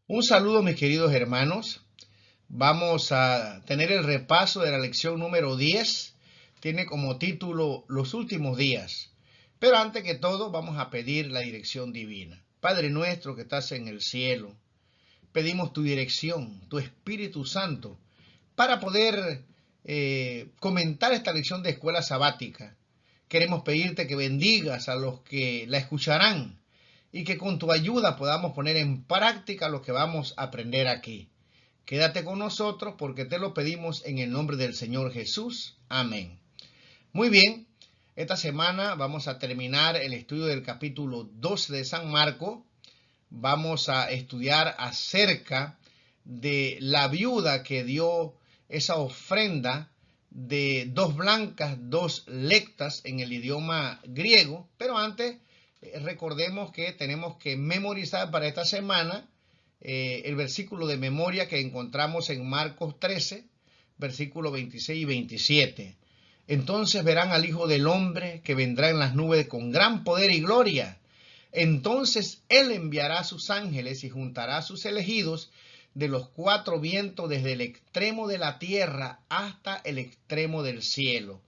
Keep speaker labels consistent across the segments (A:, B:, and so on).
A: Un saludo, mis queridos hermanos. Vamos a tener el repaso de la lección número 10. Tiene como título Los últimos días. Pero antes que todo, vamos a pedir la dirección divina. Padre nuestro que estás en el cielo, pedimos tu dirección, tu Espíritu Santo, para poder comentar esta lección de escuela sabática. Queremos pedirte que bendigas a los que la escucharán y que con tu ayuda podamos poner en práctica lo que vamos a aprender aquí. Quédate con nosotros porque te lo pedimos en el nombre del Señor Jesús. Amén. Muy bien, esta semana vamos a terminar el estudio del capítulo 12 de San Marcos. Vamos a estudiar acerca de la viuda que dio esa ofrenda de 2 blancas, 2 lectas en el idioma griego. Pero antes, recordemos que tenemos que memorizar para esta semana el versículo de memoria que encontramos en Marcos 13, versículos 26 y 27. Entonces verán al Hijo del Hombre que vendrá en las nubes con gran poder y gloria. Entonces él enviará a sus ángeles y juntará a sus elegidos de los 4 vientos desde el extremo de la tierra hasta el extremo del cielo.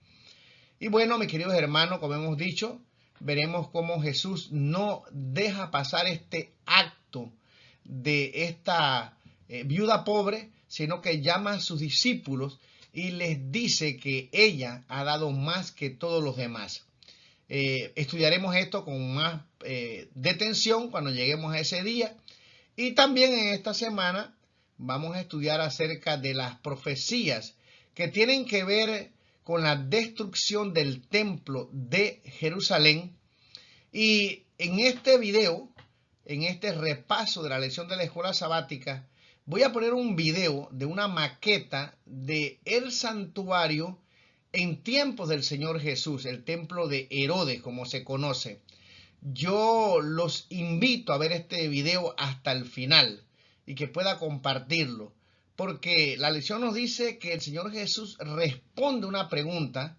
A: Y bueno, mis queridos hermanos, como hemos dicho, veremos cómo Jesús no deja pasar este acto de esta viuda pobre, sino que llama a sus discípulos y les dice que ella ha dado más que todos los demás. Estudiaremos esto con más detención cuando lleguemos a ese día. Y también en esta semana vamos a estudiar acerca de las profecías que tienen que ver con la destrucción del templo de Jerusalén. Y en este video, en este repaso de la lección de la escuela sabática, voy a poner un video de una maqueta de el santuario en tiempos del Señor Jesús, el templo de Herodes, como se conoce. Yo los invito a ver este video hasta el final y que pueda compartirlo, porque la lección nos dice que el Señor Jesús responde una pregunta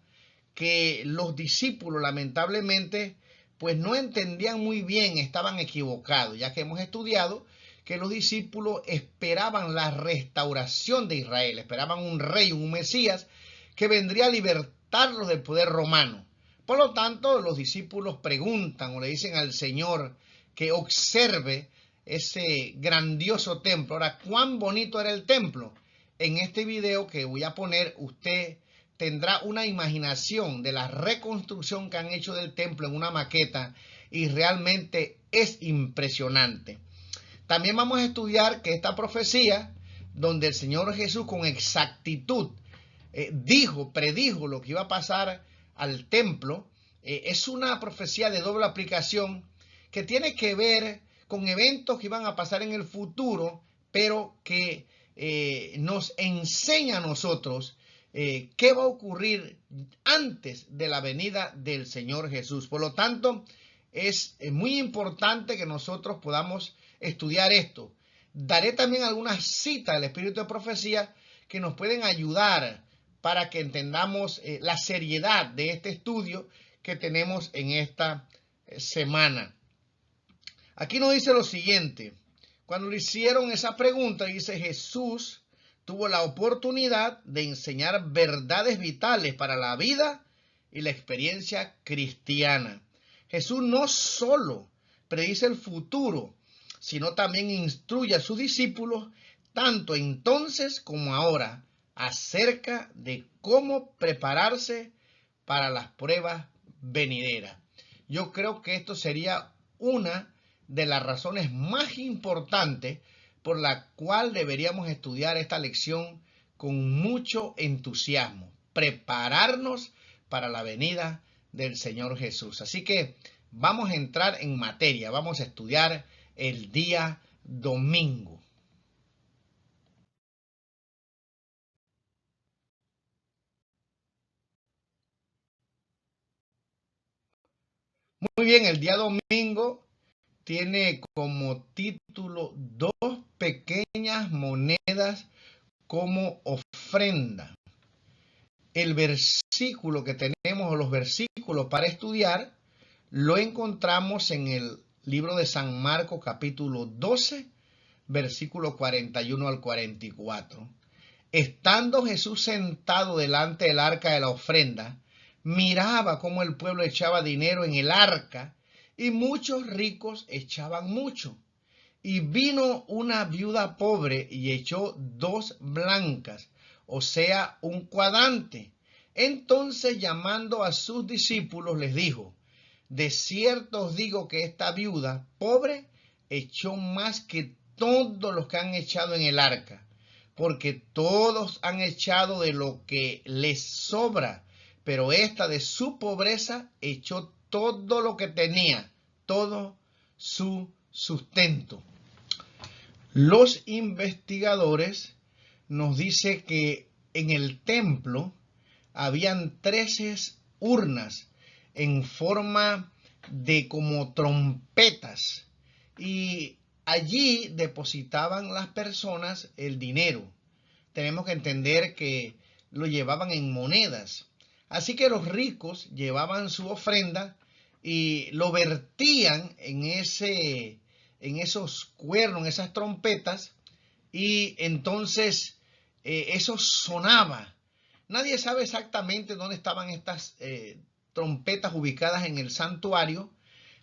A: que los discípulos lamentablemente pues no entendían muy bien, estaban equivocados, ya que hemos estudiado que los discípulos esperaban la restauración de Israel, esperaban un rey, un Mesías, que vendría a libertarlos del poder romano. Por lo tanto, los discípulos preguntan o le dicen al Señor que observe ese grandioso templo. Ahora, ¿cuán bonito era el templo? En este video que voy a poner, usted tendrá una imaginación de la reconstrucción que han hecho del templo en una maqueta y realmente es impresionante. También vamos a estudiar que esta profecía, donde el Señor Jesús con exactitud predijo lo que iba a pasar al templo, es una profecía de doble aplicación que tiene que ver con eventos que iban a pasar en el futuro, pero que nos enseña a nosotros qué va a ocurrir antes de la venida del Señor Jesús. Por lo tanto, es muy importante que nosotros podamos estudiar esto. Daré también algunas citas del Espíritu de Profecía que nos pueden ayudar para que entendamos la seriedad de este estudio que tenemos en esta semana. Aquí nos dice lo siguiente. Cuando le hicieron esa pregunta, dice: Jesús tuvo la oportunidad de enseñar verdades vitales para la vida y la experiencia cristiana. Jesús no solo predice el futuro, sino también instruye a sus discípulos, tanto entonces como ahora, acerca de cómo prepararse para las pruebas venideras. Yo creo que esto sería una de las razones más importantes por la cual deberíamos estudiar esta lección con mucho entusiasmo, prepararnos para la venida del Señor Jesús. Así que vamos a entrar en materia, vamos a estudiar el día domingo. Muy bien, el día domingo tiene como título 2 pequeñas monedas como ofrenda. El versículo que tenemos, o los versículos para estudiar, lo encontramos en el libro de San Marcos capítulo 12, versículo 41 al 44. Estando Jesús sentado delante del arca de la ofrenda, miraba cómo el pueblo echaba dinero en el arca, y muchos ricos echaban mucho. Y vino una viuda pobre y echó 2 blancas, o sea, un cuadrante. Entonces, llamando a sus discípulos, les dijo: de cierto os digo que esta viuda pobre echó más que todos los que han echado en el arca, porque todos han echado de lo que les sobra, pero esta de su pobreza echó todo lo que tenía, todo su sustento. Los investigadores nos dicen que en el templo habían 13 urnas en forma de como trompetas, y allí depositaban las personas el dinero. Tenemos que entender que lo llevaban en monedas. Así que los ricos llevaban su ofrenda y lo vertían en esos cuernos, en esas trompetas, y entonces eso sonaba. Nadie sabe exactamente dónde estaban estas trompetas ubicadas en el santuario,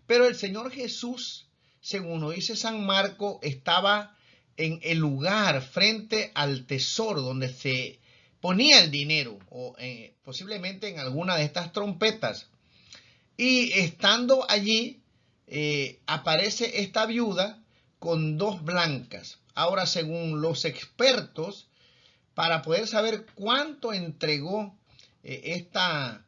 A: pero el Señor Jesús, según nos dice San Marco, estaba en el lugar frente al tesoro donde se ponía el dinero, o posiblemente en alguna de estas trompetas. Y estando allí, aparece esta viuda con 2 blancas. Ahora, según los expertos, para poder saber cuánto entregó esta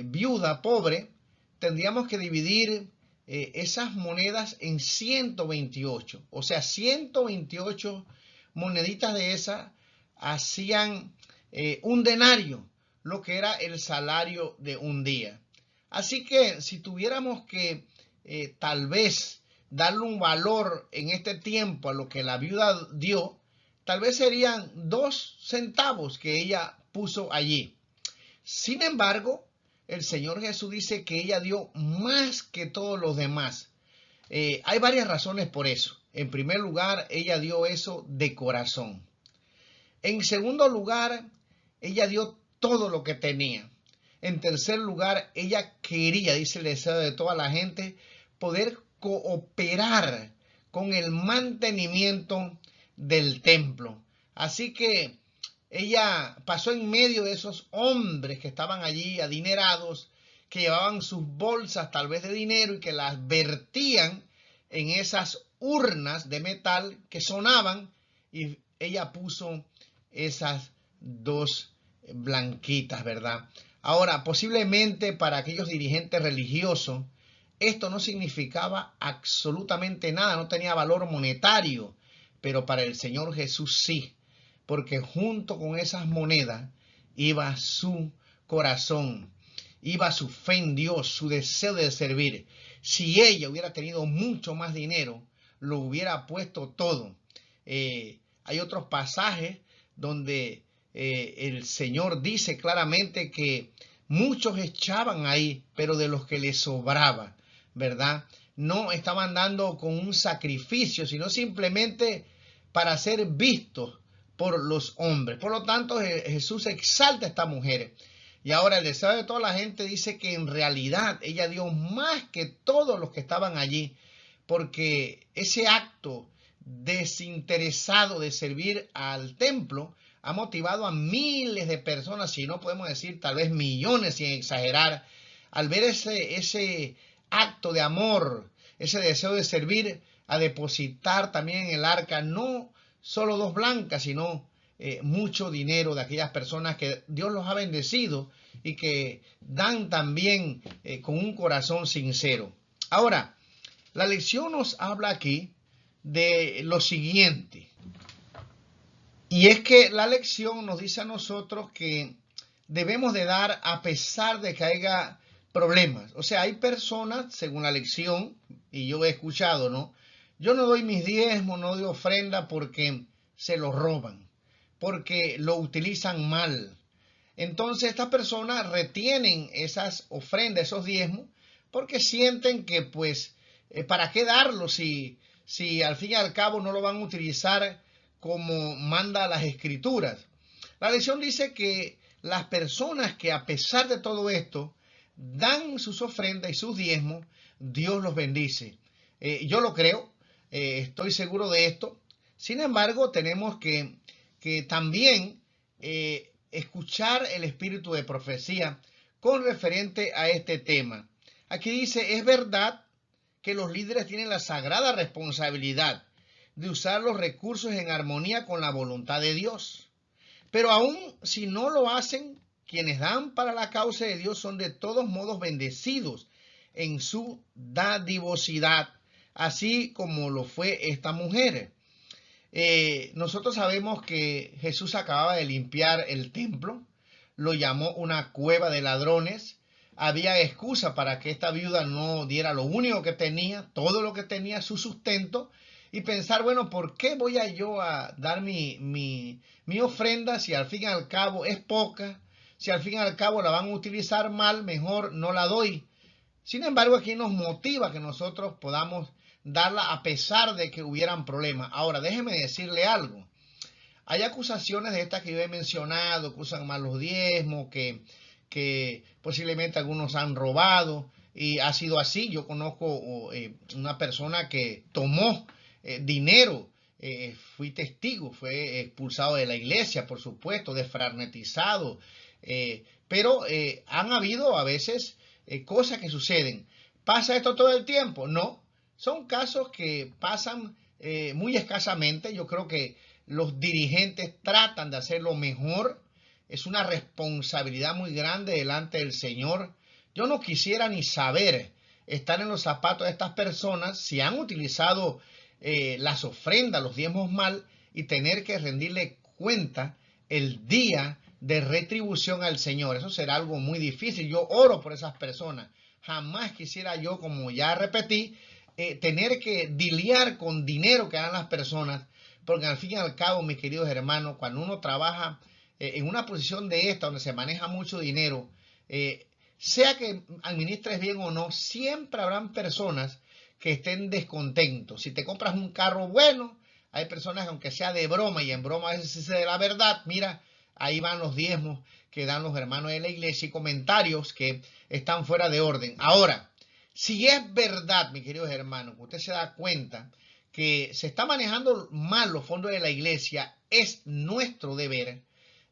A: viuda pobre, tendríamos que dividir esas monedas en 128. O sea, 128 moneditas de esas hacían un denario, lo que era el salario de un día. Así que si tuviéramos que tal vez darle un valor en este tiempo a lo que la viuda dio, tal vez serían 2 centavos que ella puso allí. Sin embargo, el Señor Jesús dice que ella dio más que todos los demás. Hay varias razones por eso. En primer lugar, ella dio eso de corazón. En segundo lugar, ella dio todo lo que tenía. En tercer lugar, ella quería, dice el deseo de toda la gente, poder cooperar con el mantenimiento del templo. Así que ella pasó en medio de esos hombres que estaban allí adinerados, que llevaban sus bolsas tal vez de dinero y que las vertían en esas urnas de metal que sonaban, y ella puso esas 2 blanquitas, ¿verdad? Ahora, posiblemente para aquellos dirigentes religiosos, esto no significaba absolutamente nada, no tenía valor monetario, pero para el Señor Jesús sí, porque junto con esas monedas iba su corazón, iba su fe en Dios, su deseo de servir. Si ella hubiera tenido mucho más dinero, lo hubiera puesto todo. Hay otros pasajes donde el Señor dice claramente que muchos echaban ahí, pero de los que les sobraba, ¿verdad? No estaban dando con un sacrificio, sino simplemente para ser vistos por los hombres. Por lo tanto, Jesús exalta a esta mujer. Y ahora el deseo de toda la gente dice que en realidad ella dio más que todos los que estaban allí, porque ese acto desinteresado de servir al templo ha motivado a miles de personas, si no podemos decir tal vez millones sin exagerar, al ver ese acto de amor, ese deseo de servir, a depositar también en el arca no solo 2 blancas, sino mucho dinero de aquellas personas que Dios los ha bendecido y que dan también con un corazón sincero. Ahora, la lección nos habla aquí de lo siguiente. Y es que la lección nos dice a nosotros que debemos de dar a pesar de que haya problemas. O sea, hay personas, según la lección, y yo he escuchado, ¿no? Yo no doy mis diezmos, no doy ofrenda porque se lo roban, porque lo utilizan mal. Entonces estas personas retienen esas ofrendas, esos diezmos, porque sienten que pues, ¿para qué darlo si si al fin y al cabo no lo van a utilizar como manda las Escrituras? La lección dice que las personas que a pesar de todo esto dan sus ofrendas y sus diezmos, Dios los bendice. Yo lo creo, estoy seguro de esto. Sin embargo, tenemos que también escuchar el espíritu de profecía con referente a este tema. Aquí dice, es verdad que los líderes tienen la sagrada responsabilidad de usar los recursos en armonía con la voluntad de Dios. Pero aún si no lo hacen, quienes dan para la causa de Dios son de todos modos bendecidos en su dadivosidad, así como lo fue esta mujer. Nosotros sabemos que Jesús acababa de limpiar el templo, lo llamó una cueva de ladrones. Había excusa para que esta viuda no diera lo único que tenía, todo lo que tenía, su sustento, y pensar, bueno, ¿por qué voy yo a dar mi ofrenda si al fin y al cabo es poca? Si al fin y al cabo la van a utilizar mal, mejor no la doy. Sin embargo, aquí nos motiva que nosotros podamos darla a pesar de que hubieran problemas. Ahora, déjeme decirle algo. Hay acusaciones de estas que yo he mencionado, que usan mal los diezmos, que posiblemente algunos han robado, y ha sido así. Yo conozco una persona que tomó dinero, fui testigo, fue expulsado de la iglesia, por supuesto, desfranetizado, pero han habido a veces cosas que suceden. ¿Pasa esto todo el tiempo? No, son casos que pasan muy escasamente. Yo creo que los dirigentes tratan de hacer lo mejor. Es una responsabilidad muy grande delante del Señor. Yo no quisiera ni saber estar en los zapatos de estas personas si han utilizado las ofrendas, los diezmos mal, y tener que rendirle cuenta el día de retribución al Señor. Eso será algo muy difícil. Yo oro por esas personas. Jamás quisiera yo, como ya repetí, tener que lidiar con dinero que dan las personas, porque al fin y al cabo, mis queridos hermanos, cuando uno trabaja en una posición de esta, donde se maneja mucho dinero, sea que administres bien o no, siempre habrán personas que estén descontentos. Si te compras un carro bueno, hay personas que aunque sea de broma, y en broma a veces sí se de la verdad, mira, ahí van los diezmos que dan los hermanos de la iglesia y comentarios que están fuera de orden. Ahora, si es verdad, mis queridos hermanos, que usted se da cuenta que se está manejando mal los fondos de la iglesia, es nuestro deber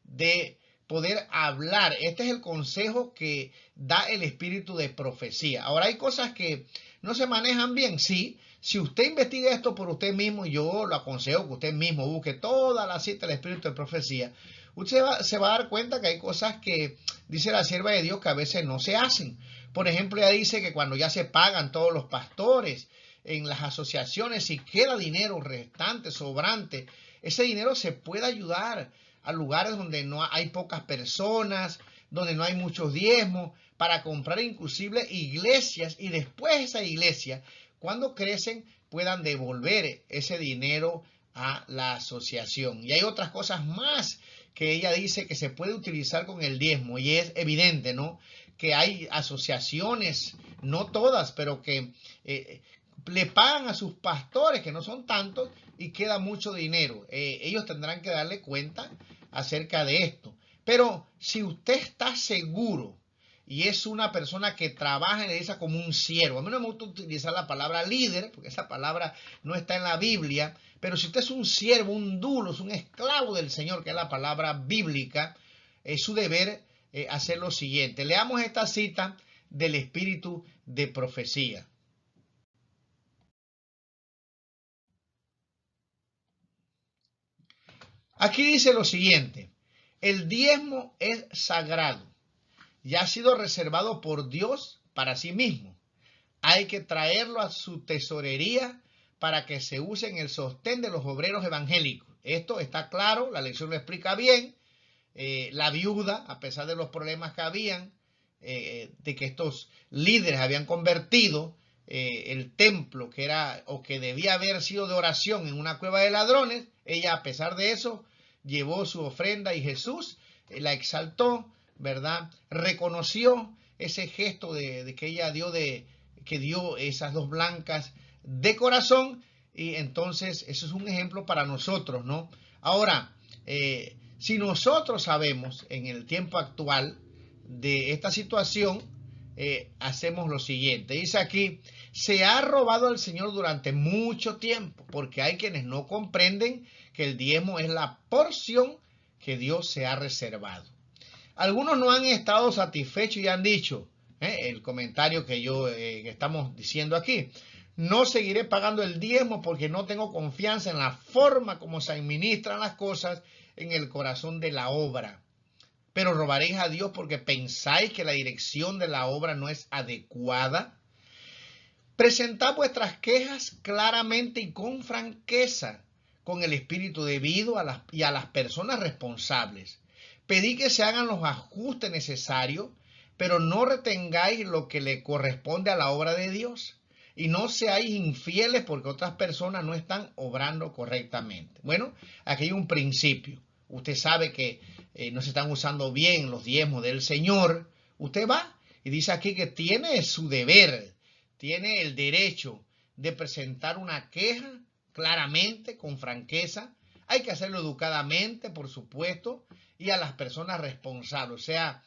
A: de poder hablar. Este es el consejo que da el espíritu de profecía. Ahora, hay cosas que no se manejan bien, sí. Si usted investiga esto por usted mismo, yo lo aconsejo que usted mismo busque toda la cita del espíritu de profecía, usted se va a dar cuenta que hay cosas que dice la sierva de Dios que a veces no se hacen. Por ejemplo, ella dice que cuando ya se pagan todos los pastores en las asociaciones, si queda dinero restante, sobrante, ese dinero se puede ayudar a lugares donde no hay pocas personas, donde no hay muchos diezmos, para comprar inclusive iglesias, y después esa iglesia, cuando crecen, puedan devolver ese dinero a la asociación. Y hay otras cosas más que ella dice que se puede utilizar con el diezmo, y es evidente, ¿no?, que hay asociaciones, no todas, pero que le pagan a sus pastores, que no son tantos, y queda mucho dinero. Ellos tendrán que darle cuenta acerca de esto. Pero si usted está seguro y es una persona que trabaja en la iglesia como un siervo, a mí no me gusta utilizar la palabra líder, porque esa palabra no está en la Biblia, pero si usted es un siervo, un dulos, un esclavo del Señor, que es la palabra bíblica, es su deber hacer lo siguiente. Leamos esta cita del espíritu de profecía. Aquí dice lo siguiente: el diezmo es sagrado y ha sido reservado por Dios para sí mismo. Hay que traerlo a su tesorería para que se use en el sostén de los obreros evangélicos. Esto está claro, la lección lo explica bien. La viuda, a pesar de los problemas que habían, de que estos líderes habían convertido el templo que era o que debía haber sido de oración en una cueva de ladrones, ella, a pesar de eso, llevó su ofrenda, y Jesús la exaltó, ¿verdad? Reconoció ese gesto de que ella dio, que dio esas dos blancas de corazón, Y entonces eso es un ejemplo para nosotros, ¿no? Ahora, si nosotros sabemos en el tiempo actual de esta situación, hacemos lo siguiente. Dice aquí, se ha robado al Señor durante mucho tiempo, porque hay quienes no comprenden que el diezmo es la porción que Dios se ha reservado. Algunos no han estado satisfechos y han dicho, el comentario que que estamos diciendo aquí, no seguiré pagando el diezmo porque no tengo confianza en la forma como se administran las cosas en el corazón de la obra. Pero robaréis a Dios porque pensáis que la dirección de la obra no es adecuada. Presentad vuestras quejas claramente y con franqueza, con el espíritu debido y a las personas responsables. Pedid que se hagan los ajustes necesarios, pero no retengáis lo que le corresponde a la obra de Dios. Y no seáis infieles porque otras personas no están obrando correctamente. Bueno, aquí hay un principio. Usted sabe que no se están usando bien los diezmos del Señor. Usted va y dice aquí que tiene su deber, tiene el derecho de presentar una queja claramente, con franqueza. Hay que hacerlo educadamente, por supuesto, y a las personas responsables. O sea,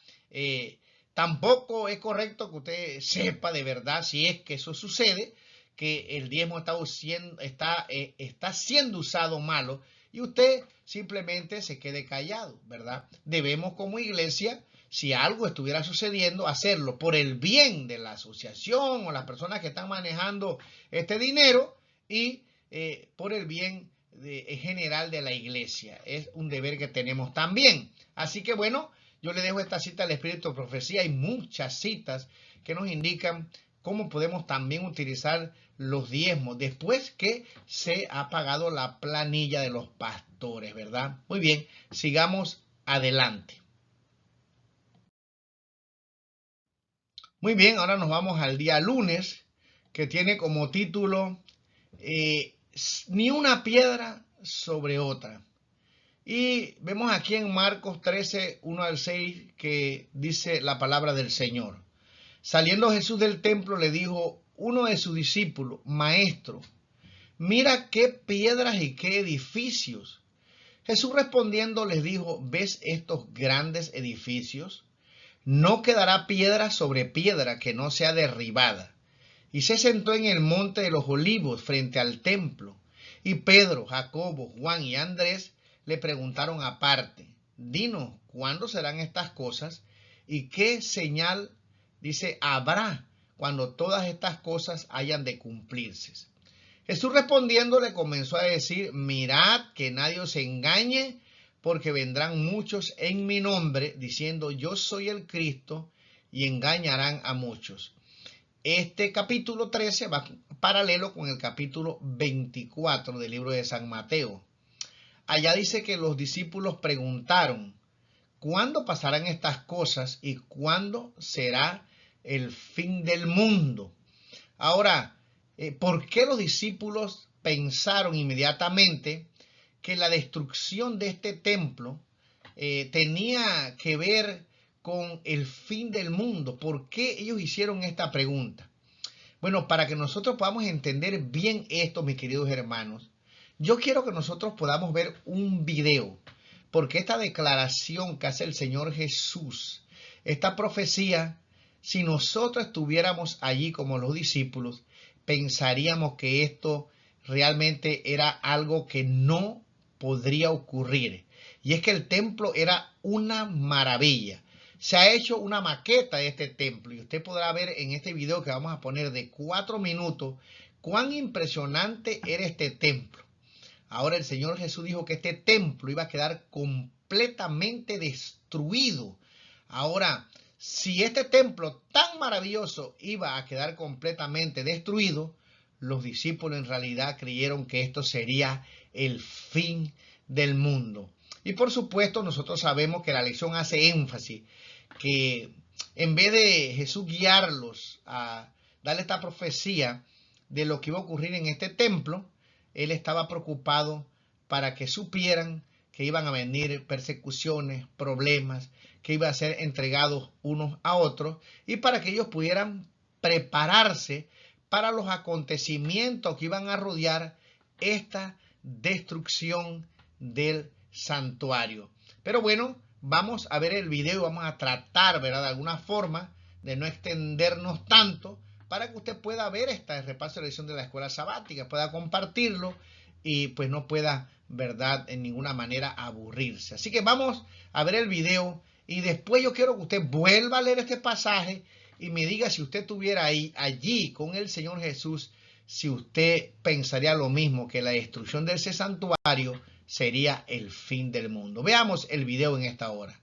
A: tampoco es correcto que usted sepa de verdad, si es que eso sucede, que el diezmo está siendo usado malo y usted simplemente se quede callado, ¿verdad? Debemos como iglesia, si algo estuviera sucediendo, hacerlo por el bien de la asociación o las personas que están manejando este dinero y por el bien general de la iglesia. Es un deber que tenemos también. Así que bueno, yo le dejo esta cita al Espíritu de Profecía. Hay muchas citas que nos indican cómo podemos también utilizar los diezmos después que se ha pagado la planilla de los pastores, ¿verdad? Muy bien, sigamos adelante. Muy bien, ahora nos vamos al día lunes, que tiene como título Ni una piedra sobre otra. Y vemos aquí en Marcos 13, 1 al 6, que dice la palabra del Señor. Saliendo Jesús del templo le dijo uno de sus discípulos, Maestro, mira qué piedras y qué edificios. Jesús respondiendo les dijo, ¿ves estos grandes edificios? No quedará piedra sobre piedra que no sea derribada. Y se sentó en el monte de los olivos frente al templo. Y Pedro, Jacobo, Juan y Andrés le preguntaron aparte, dinos, ¿cuándo serán estas cosas? ¿Y qué señal, dice, habrá cuando todas estas cosas hayan de cumplirse? Jesús respondiendo le comenzó a decir, mirad que nadie os engañe, porque vendrán muchos en mi nombre, diciendo yo soy el Cristo, y engañarán a muchos. Este capítulo 13 va paralelo con el capítulo 24 del libro de San Mateo. Allá dice que los discípulos preguntaron, ¿cuándo pasarán estas cosas y cuándo será el fin del mundo? Ahora, ¿por qué los discípulos pensaron inmediatamente que la destrucción de este templo tenía que ver con el fin del mundo? ¿Por qué ellos hicieron esta pregunta? Bueno, para que nosotros podamos entender bien esto, mis queridos hermanos, yo quiero que nosotros podamos ver un video, porque esta declaración que hace el Señor Jesús, esta profecía, si nosotros estuviéramos allí como los discípulos, pensaríamos que esto realmente era algo que no podría ocurrir. Y es que el templo era una maravilla. Se ha hecho una maqueta de este templo y usted podrá ver en este video que vamos a poner de 4 minutos cuán impresionante era este templo. Ahora el Señor Jesús dijo que este templo iba a quedar completamente destruido. Ahora, si este templo tan maravilloso iba a quedar completamente destruido, los discípulos en realidad creyeron que esto sería el fin del mundo. Y por supuesto nosotros sabemos que la lección hace énfasis que en vez de Jesús guiarlos a darle esta profecía de lo que iba a ocurrir en este templo, él estaba preocupado para que supieran que iban a venir persecuciones, problemas, que iban a ser entregados unos a otros y para que ellos pudieran prepararse para los acontecimientos que iban a rodear esta destrucción del santuario. Pero bueno, vamos a ver el video y vamos a tratar, ¿verdad?, de alguna forma de no extendernos tanto para que usted pueda ver este repaso de la lección de la escuela sabática, pueda compartirlo y pues no pueda, ¿verdad?, en ninguna manera aburrirse. Así que vamos a ver el video y después yo quiero que usted vuelva a leer este pasaje y me diga si usted estuviera allí con el Señor Jesús, si usted pensaría lo mismo, que la destrucción de ese santuario sería el fin del mundo. Veamos el video en esta hora.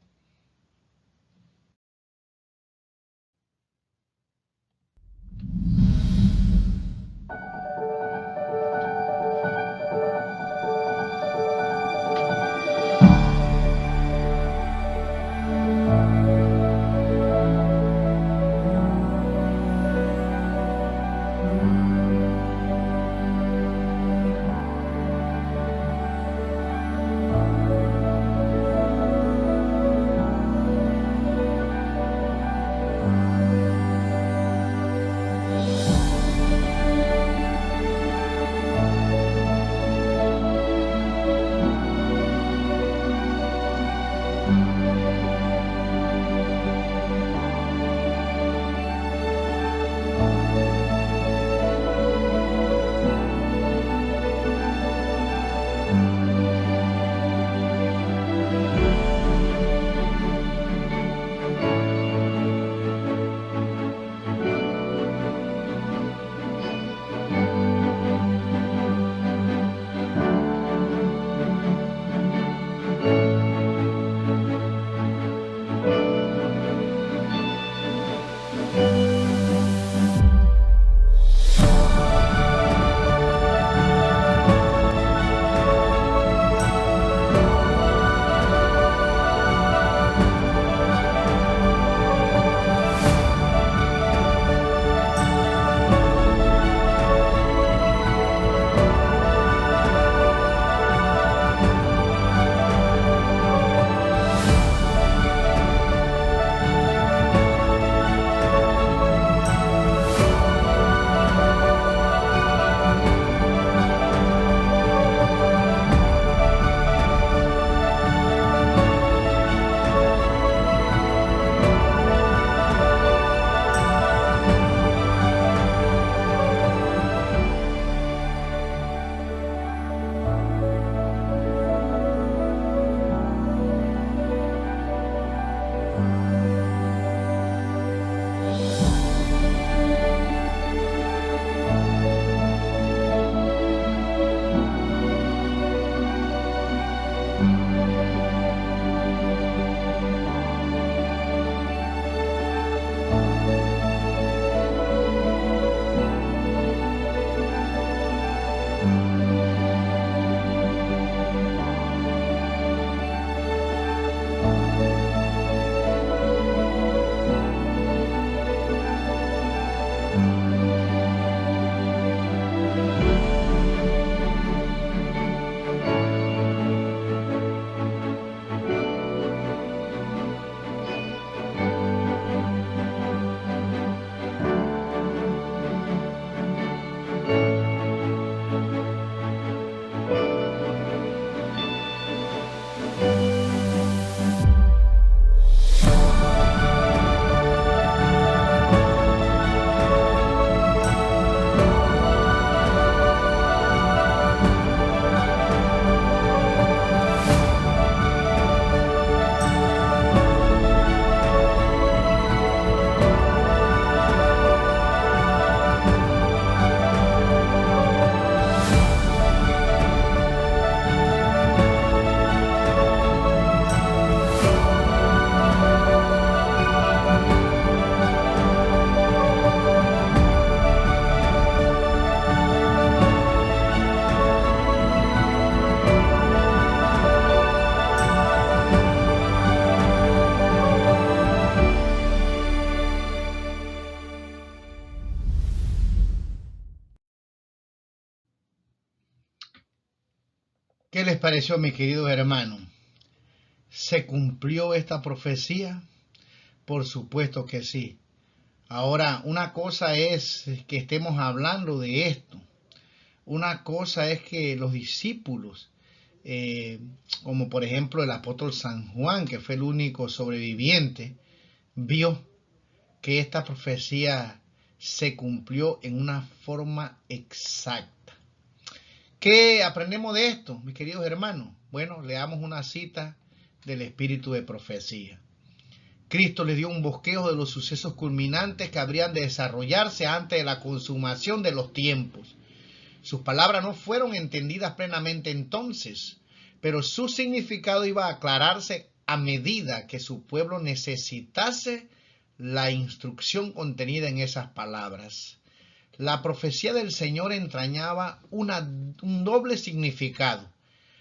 A: ¿Qué les pareció, mis queridos hermanos? ¿Se cumplió esta profecía? Por supuesto que sí. Ahora, una cosa es que estemos hablando de esto. Una cosa es que los discípulos, como por ejemplo el apóstol San Juan, que fue el único sobreviviente, vio que esta profecía se cumplió en una forma exacta. ¿Qué aprendemos de esto, mis queridos hermanos? Bueno, leamos una cita del espíritu de profecía. Cristo les dio un bosquejo de los sucesos culminantes que habrían de desarrollarse antes de la consumación de los tiempos. Sus palabras no fueron entendidas plenamente entonces, pero su significado iba a aclararse a medida que su pueblo necesitase la instrucción contenida en esas palabras. La profecía del Señor entrañaba un doble significado.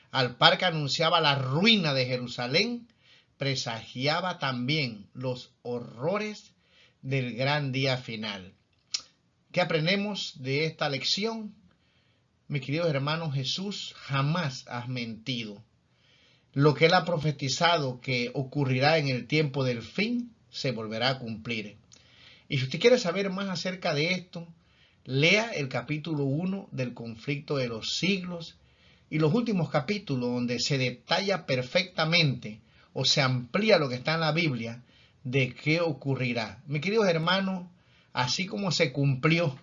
A: Al par que anunciaba la ruina de Jerusalén, presagiaba también los horrores del gran día final. ¿Qué aprendemos de esta lección? Mis queridos hermanos, Jesús jamás ha mentido. Lo que Él ha profetizado que ocurrirá en el tiempo del fin, se volverá a cumplir. Y si usted quiere saber más acerca de esto, lea el capítulo 1 del conflicto de los siglos y los últimos capítulos donde se detalla perfectamente o se amplía lo que está en la Biblia de qué ocurrirá. Mis queridos hermanos, así como se cumplió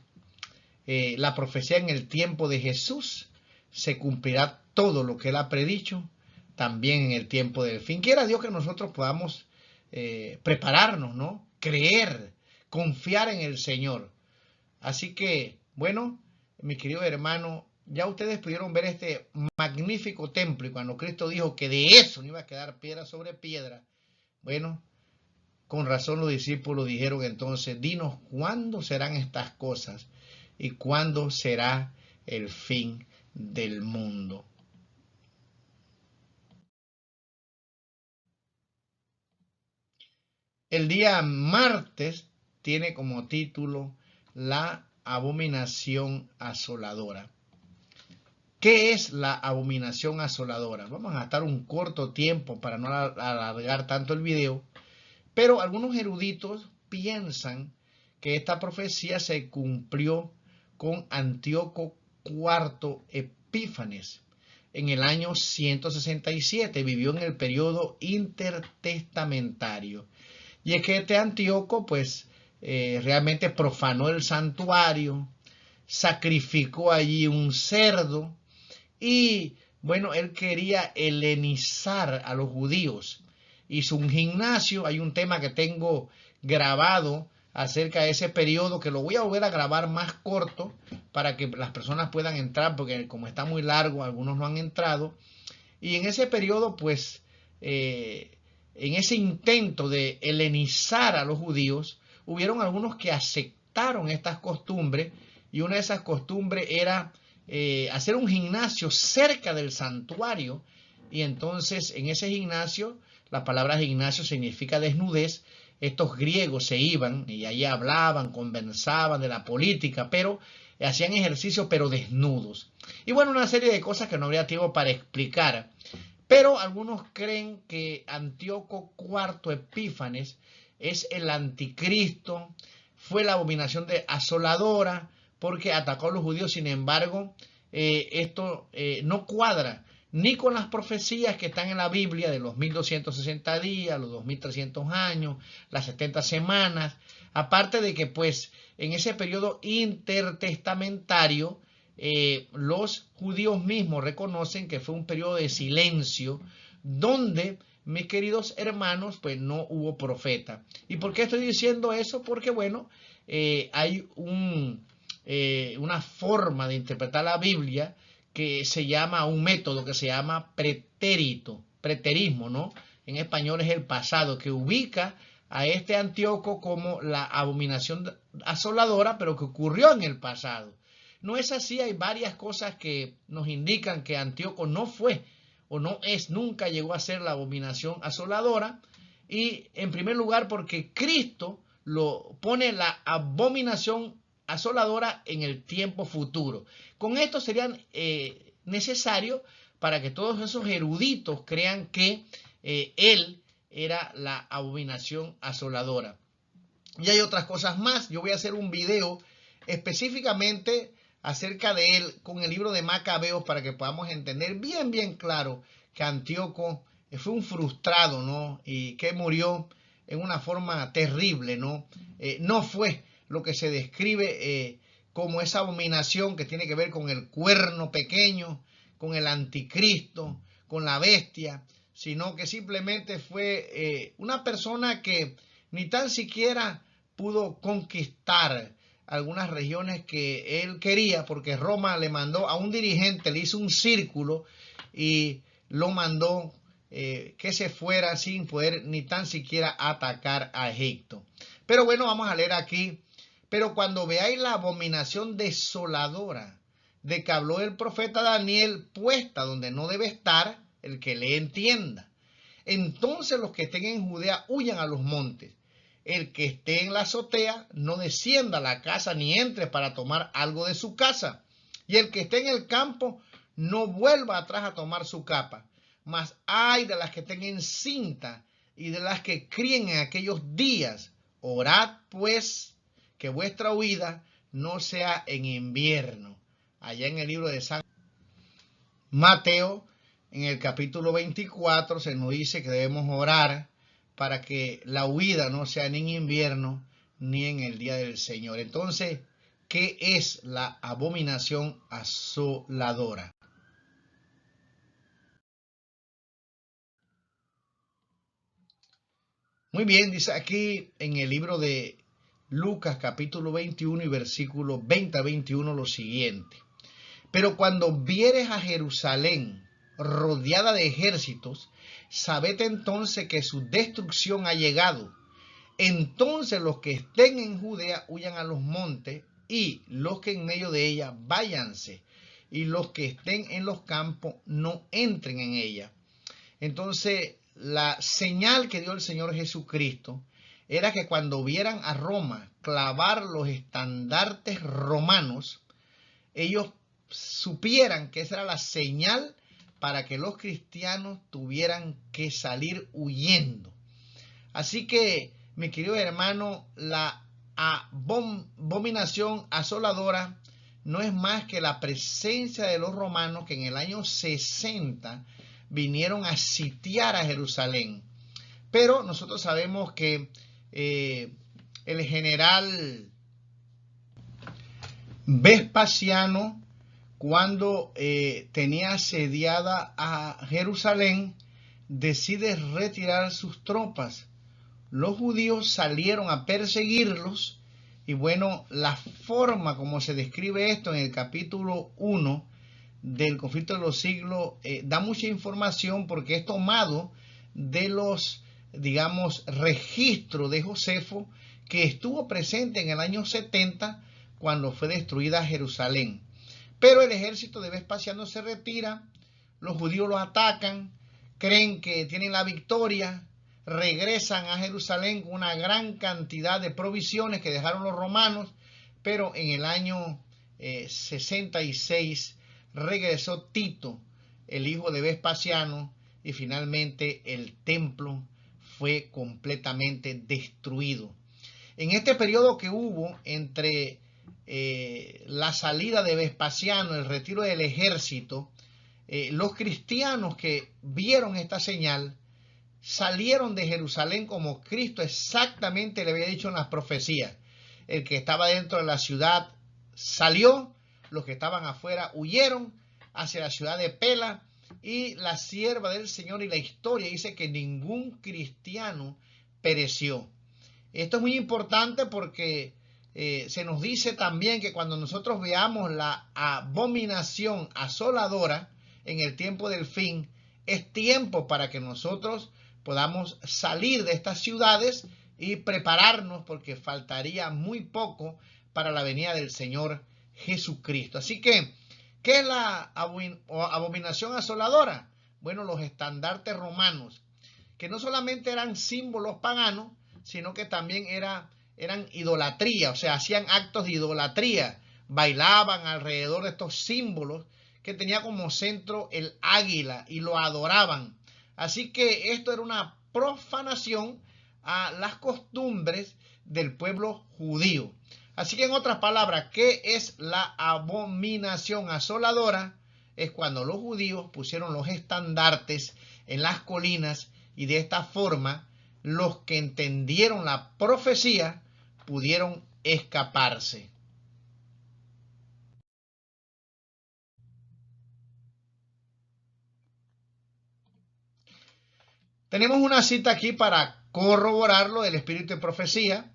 A: la profecía en el tiempo de Jesús, se cumplirá todo lo que Él ha predicho también en el tiempo del fin. Quiera Dios que nosotros podamos prepararnos, ¿no? Creer, confiar en el Señor. Así que, bueno, mis queridos hermanos, ya ustedes pudieron ver este magnífico templo y cuando Cristo dijo que de eso no iba a quedar piedra sobre piedra, bueno, con razón los discípulos dijeron entonces, dinos cuándo serán estas cosas y cuándo será el fin del mundo. El día martes tiene como título La abominación asoladora. ¿Qué es la abominación asoladora? Vamos a gastar un corto tiempo para no alargar tanto el video, pero algunos eruditos piensan que esta profecía se cumplió con Antíoco IV Epífanes en el año 167. Vivió en el periodo intertestamentario. Y es que este Antíoco, pues, realmente profanó el santuario, sacrificó allí un cerdo y, bueno, él quería helenizar a los judíos. Hizo un gimnasio, hay un tema que tengo grabado acerca de ese periodo que lo voy a volver a grabar más corto para que las personas puedan entrar, porque como está muy largo, algunos no han entrado. Y en ese periodo, pues, en ese intento de helenizar a los judíos, hubieron algunos que aceptaron estas costumbres y una de esas costumbres era hacer un gimnasio cerca del santuario y entonces en ese gimnasio, la palabra gimnasio significa desnudez, estos griegos se iban y allí hablaban, conversaban de la política, pero hacían ejercicio pero desnudos. Y bueno, una serie de cosas que no habría tiempo para explicar. Pero algunos creen que Antíoco IV Epífanes es el anticristo, fue la abominación asoladora porque atacó a los judíos. Sin embargo, esto no cuadra ni con las profecías que están en la Biblia de los 1260 días, los 2300 años, las 70 semanas, aparte de que pues en ese periodo intertestamentario los judíos mismos reconocen que fue un periodo de silencio donde, mis queridos hermanos, pues no hubo profeta. ¿Y por qué estoy diciendo eso? Porque bueno, hay una forma de interpretar la Biblia que se llama, un método que se llama preterismo, ¿no? En español es el pasado, que ubica a este Antíoco como la abominación asoladora, pero que ocurrió en el pasado. No es así, hay varias cosas que nos indican que Antíoco no fue o no es, nunca llegó a ser la abominación asoladora. Y en primer lugar porque Cristo lo pone la abominación asoladora en el tiempo futuro. Con esto sería necesario para que todos esos eruditos crean que él era la abominación asoladora. Y hay otras cosas más. Yo voy a hacer un video específicamente acerca de él con el libro de Macabeos para que podamos entender bien claro que Antíoco fue un frustrado, ¿no? Y que murió en una forma terrible, ¿no? No fue lo que se describe como esa abominación que tiene que ver con el cuerno pequeño, con el anticristo, con la bestia, sino que simplemente fue una persona que ni tan siquiera pudo conquistar algunas regiones que él quería, porque Roma le mandó a un dirigente, le hizo un círculo y lo mandó que se fuera sin poder ni tan siquiera atacar a Egipto. Pero bueno, vamos a leer aquí. Pero cuando veáis la abominación desoladora de que habló el profeta Daniel, puesta donde no debe estar, el que le entienda. Entonces los que estén en Judea huyan a los montes. El que esté en la azotea no descienda a la casa ni entre para tomar algo de su casa. Y el que esté en el campo no vuelva atrás a tomar su capa. Mas ay de las que estén en cinta y de las que críen en aquellos días. Orad pues que vuestra huida no sea en invierno. Allá en el libro de San Mateo, en el capítulo 24, se nos dice que debemos orar para que la huida no sea ni en invierno ni en el día del Señor. Entonces, ¿qué es la abominación asoladora? Muy bien, dice aquí en el libro de Lucas capítulo 21 y versículo 20 a 21 lo siguiente. Pero cuando vieres a Jerusalén rodeada de ejércitos, sabed entonces que su destrucción ha llegado. Entonces los que estén en Judea huyan a los montes, y los que en medio de ella váyanse, y los que estén en los campos no entren en ella. Entonces la señal que dio el Señor Jesucristo era que cuando vieran a Roma clavar los estandartes romanos, ellos supieran que esa era la señal para que los cristianos tuvieran que salir huyendo. Así que, mi querido hermano, la abominación asoladora no es más que la presencia de los romanos que en el año 60 vinieron a sitiar a Jerusalén. Pero nosotros sabemos que el general Vespasiano, cuando tenía asediada a Jerusalén, decide retirar sus tropas. Los judíos salieron a perseguirlos y bueno, la forma como se describe esto en el capítulo 1 del conflicto de los siglos da mucha información porque es tomado de los, digamos, registros de Josefo que estuvo presente en el año 70 cuando fue destruida Jerusalén. Pero el ejército de Vespasiano se retira, los judíos los atacan, creen que tienen la victoria, regresan a Jerusalén con una gran cantidad de provisiones que dejaron los romanos, pero en el año 66 regresó Tito, el hijo de Vespasiano, y finalmente el templo fue completamente destruido. En este periodo que hubo entre la salida de Vespasiano, el retiro del ejército, los cristianos que vieron esta señal salieron de Jerusalén como Cristo exactamente le había dicho en las profecías. El que estaba dentro de la ciudad salió, los que estaban afuera huyeron hacia la ciudad de Pela, y la sierva del Señor y la historia dice que ningún cristiano pereció. Esto es muy importante porque se nos dice también que cuando nosotros veamos la abominación asoladora en el tiempo del fin, es tiempo para que nosotros podamos salir de estas ciudades y prepararnos porque faltaría muy poco para la venida del Señor Jesucristo. Así que, ¿qué es la abominación asoladora? Bueno, los estandartes romanos, que no solamente eran símbolos paganos, sino que también eran idolatría, o sea, hacían actos de idolatría, bailaban alrededor de estos símbolos que tenía como centro el águila y lo adoraban. Así que esto era una profanación a las costumbres del pueblo judío. Así que en otras palabras, ¿qué es la abominación asoladora? Es cuando los judíos pusieron los estandartes en las colinas y de esta forma los que entendieron la profecía pudieron escaparse. Tenemos una cita aquí para corroborarlo del espíritu de profecía.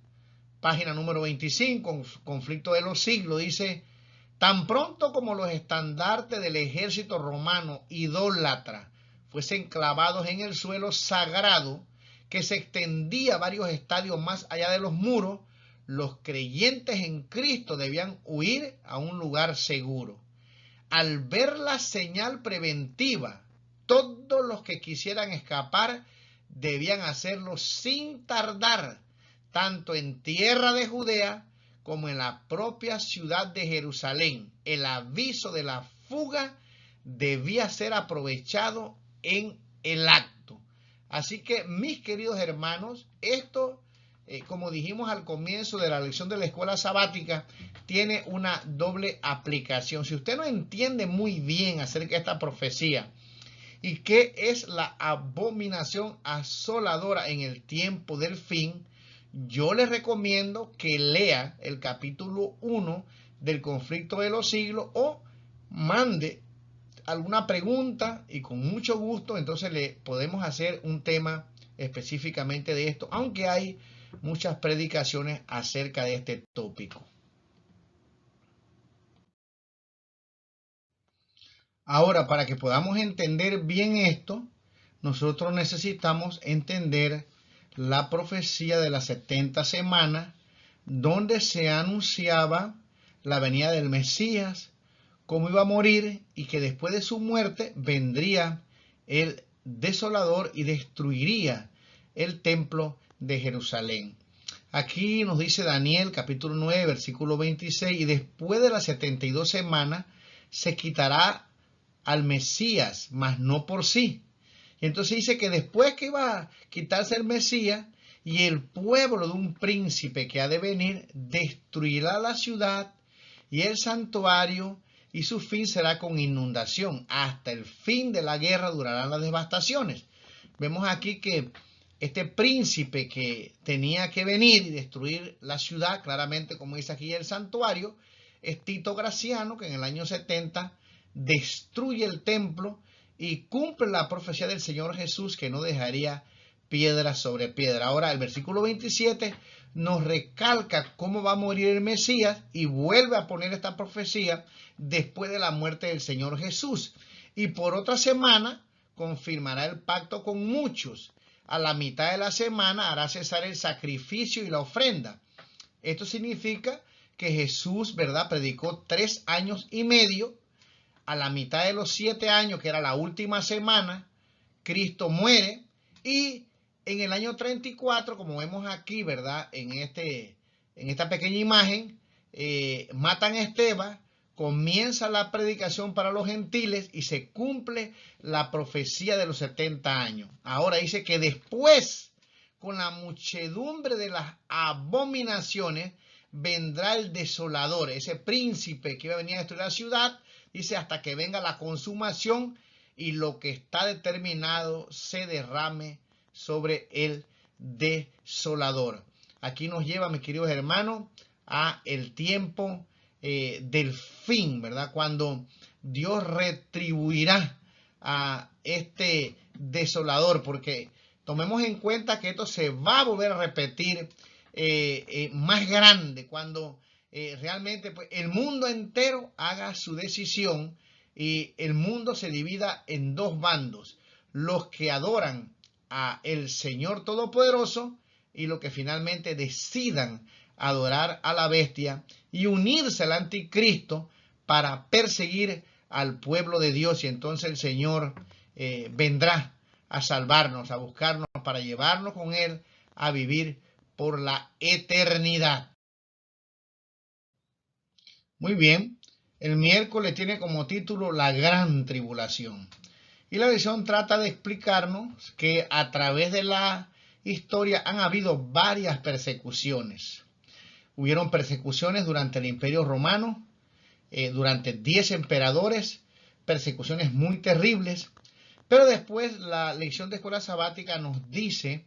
A: Página número 25, conflicto de los siglos, dice: tan pronto como los estandartes del ejército romano idólatra fuesen clavados en el suelo sagrado, que se extendía varios estadios más allá de los muros, los creyentes en Cristo debían huir a un lugar seguro. Al ver la señal preventiva, todos los que quisieran escapar debían hacerlo sin tardar, tanto en tierra de Judea como en la propia ciudad de Jerusalén. El aviso de la fuga debía ser aprovechado en el acto. Así que, mis queridos hermanos, esto, como dijimos al comienzo de la lección de la escuela sabática, tiene una doble aplicación. Si usted no entiende muy bien acerca de esta profecía y qué es la abominación asoladora en el tiempo del fin, yo les recomiendo que lea el capítulo 1 del conflicto de los siglos o mande alguna pregunta y con mucho gusto entonces le podemos hacer un tema específicamente de esto, aunque hay muchas predicaciones acerca de este tópico. Ahora, para que podamos entender bien esto, nosotros necesitamos entender la profecía de las 70 semanas, donde se anunciaba la venida del Mesías, cómo iba a morir y que después de su muerte vendría el desolador y destruiría el templo de Jerusalén. Aquí nos dice Daniel capítulo 9 versículo 26: y después de las 72 semanas se quitará al Mesías, mas no por sí. Y entonces dice que después que iba a quitarse el Mesías y el pueblo de un príncipe que ha de venir, destruirá la ciudad y el santuario, y su fin será con inundación. Hasta el fin de la guerra durarán las devastaciones. Vemos aquí que este príncipe que tenía que venir y destruir la ciudad, claramente como dice aquí el santuario, es Tito Graciano, que en el año 70 destruye el templo y cumple la profecía del Señor Jesús, que no dejaría piedra sobre piedra. Ahora el versículo 27 nos recalca cómo va a morir el Mesías y vuelve a poner esta profecía después de la muerte del Señor Jesús. Y por otra semana confirmará el pacto con muchos. A la mitad de la semana hará cesar el sacrificio y la ofrenda. Esto significa que Jesús, ¿verdad?, predicó 3 años y medio. A la mitad de los 7 años, que era la última semana, Cristo muere, y en el año 34, como vemos aquí, ¿verdad?, en esta pequeña imagen, matan a Esteban, comienza la predicación para los gentiles y se cumple la profecía de los 70 años. Ahora dice que después, con la muchedumbre de las abominaciones, vendrá el desolador, ese príncipe que iba a venir a destruir la ciudad. Dice hasta que venga la consumación y lo que está determinado se derrame sobre el desolador. Aquí nos lleva, mis queridos hermanos, a el tiempo del fin, ¿verdad? Cuando Dios retribuirá a este desolador, porque tomemos en cuenta que esto se va a volver a repetir más grande cuando realmente pues, el mundo entero haga su decisión y el mundo se divida en 2 bandos: los que adoran a el Señor Todopoderoso y los que finalmente decidan adorar a la bestia y unirse al anticristo para perseguir al pueblo de Dios. Y entonces el Señor vendrá a salvarnos, a buscarnos para llevarnos con Él a vivir por la eternidad. Muy bien, el miércoles tiene como título La Gran Tribulación. Y la lección trata de explicarnos que a través de la historia han habido varias persecuciones. Hubieron persecuciones durante el Imperio Romano, durante 10 emperadores, persecuciones muy terribles. Pero después la lección de escuela sabática nos dice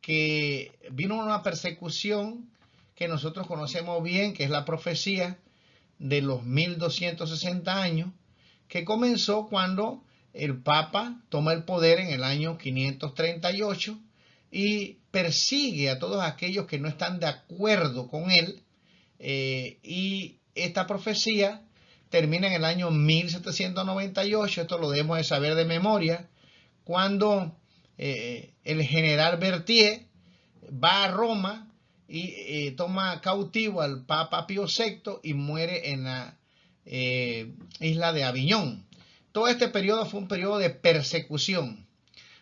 A: que vino una persecución que nosotros conocemos bien, que es la profecía de los 1260 años, que comenzó cuando el Papa toma el poder en el año 538 y persigue a todos aquellos que no están de acuerdo con él, y esta profecía termina en el año 1798, esto lo debemos de saber de memoria, cuando el general Berthier va a Roma y toma cautivo al Papa Pío VI y muere en la isla de Aviñón. Todo este periodo fue un periodo de persecución.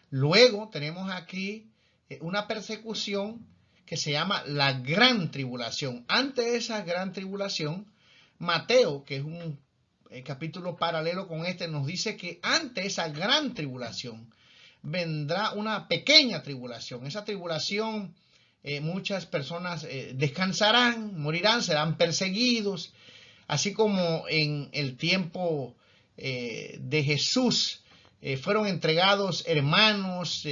A: Luego tenemos aquí una persecución que se llama la Gran Tribulación. Antes de esa Gran Tribulación, Mateo, que es un capítulo paralelo con este, nos dice que antes de esa Gran Tribulación vendrá una pequeña tribulación. Esa tribulación, muchas personas descansarán, morirán, serán perseguidos, así como en el tiempo de Jesús fueron entregados hermanos,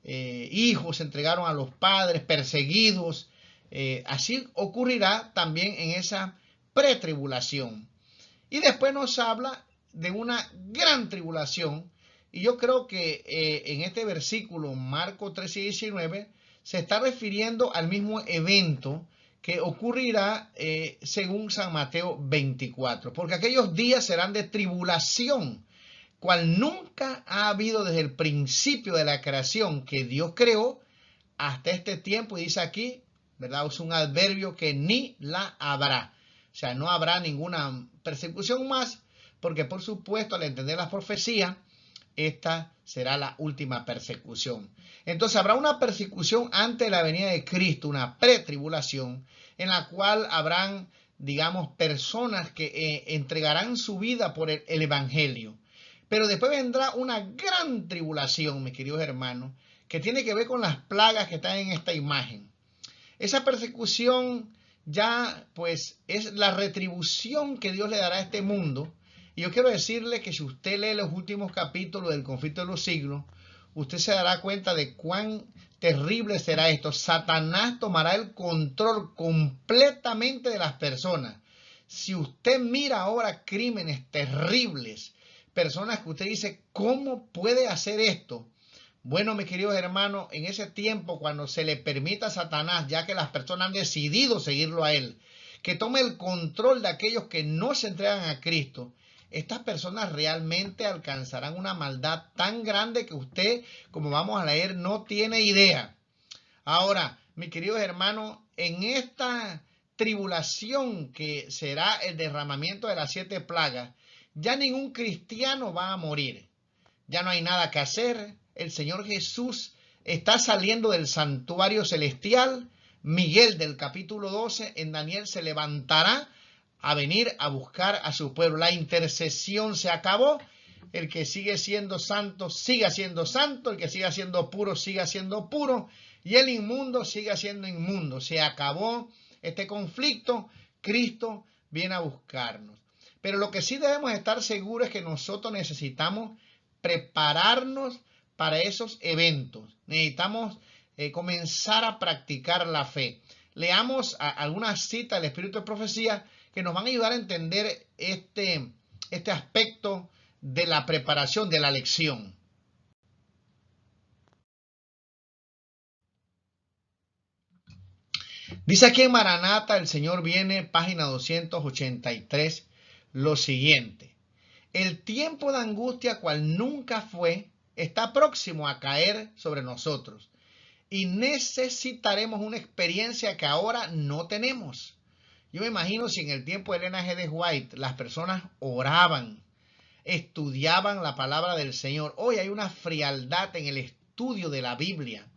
A: hijos, se entregaron a los padres, perseguidos. Así ocurrirá también en esa pretribulación. Y después nos habla de una gran tribulación. Y yo creo que en este versículo, Marcos 13:19, se está refiriendo al mismo evento que ocurrirá según San Mateo 24. Porque aquellos días serán de tribulación, cual nunca ha habido desde el principio de la creación que Dios creó hasta este tiempo. Y dice aquí, ¿verdad? Es un adverbio que ni la habrá. O sea, no habrá ninguna persecución más, porque por supuesto, al entender las profecías, esta será la última persecución. Entonces habrá una persecución antes de la venida de Cristo, una pretribulación, en la cual habrán, digamos, personas que entregarán su vida por el Evangelio. Pero después vendrá una gran tribulación, mis queridos hermanos, que tiene que ver con las plagas que están en esta imagen. Esa persecución ya, pues, es la retribución que Dios le dará a este mundo. Y yo quiero decirle que si usted lee los últimos capítulos del conflicto de los siglos, usted se dará cuenta de cuán terrible será esto. Satanás tomará el control completamente de las personas. Si usted mira ahora crímenes terribles, personas que usted dice, ¿cómo puede hacer esto? Bueno, mis queridos hermanos, en ese tiempo, cuando se le permita a Satanás, ya que las personas han decidido seguirlo a él, que tome el control de aquellos que no se entregan a Cristo, estas personas realmente alcanzarán una maldad tan grande que usted, como vamos a leer, no tiene idea. Ahora, mis queridos hermanos, en esta tribulación que será el derramamiento de las 7 plagas, ya ningún cristiano va a morir. Ya no hay nada que hacer. El Señor Jesús está saliendo del santuario celestial. Miguel del capítulo 12 en Daniel se levantará a venir a buscar a su pueblo. La intercesión se acabó. El que sigue siendo santo, siga siendo santo. El que siga siendo puro, siga siendo puro. Y el inmundo, siga siendo inmundo. Se acabó este conflicto. Cristo viene a buscarnos. Pero lo que sí debemos estar seguros es que nosotros necesitamos prepararnos para esos eventos. Necesitamos comenzar a practicar la fe. Leamos algunas citas del Espíritu de Profecía que nos van a ayudar a entender este aspecto de la preparación, de la lección. Dice aquí en Maranata, el Señor viene, página 283, lo siguiente. El tiempo de angustia, cual nunca fue, está próximo a caer sobre nosotros y necesitaremos una experiencia que ahora no tenemos. Yo me imagino si en el tiempo de Elena G. de White las personas oraban, estudiaban la palabra del Señor. Hoy hay una frialdad en el estudio de la Biblia.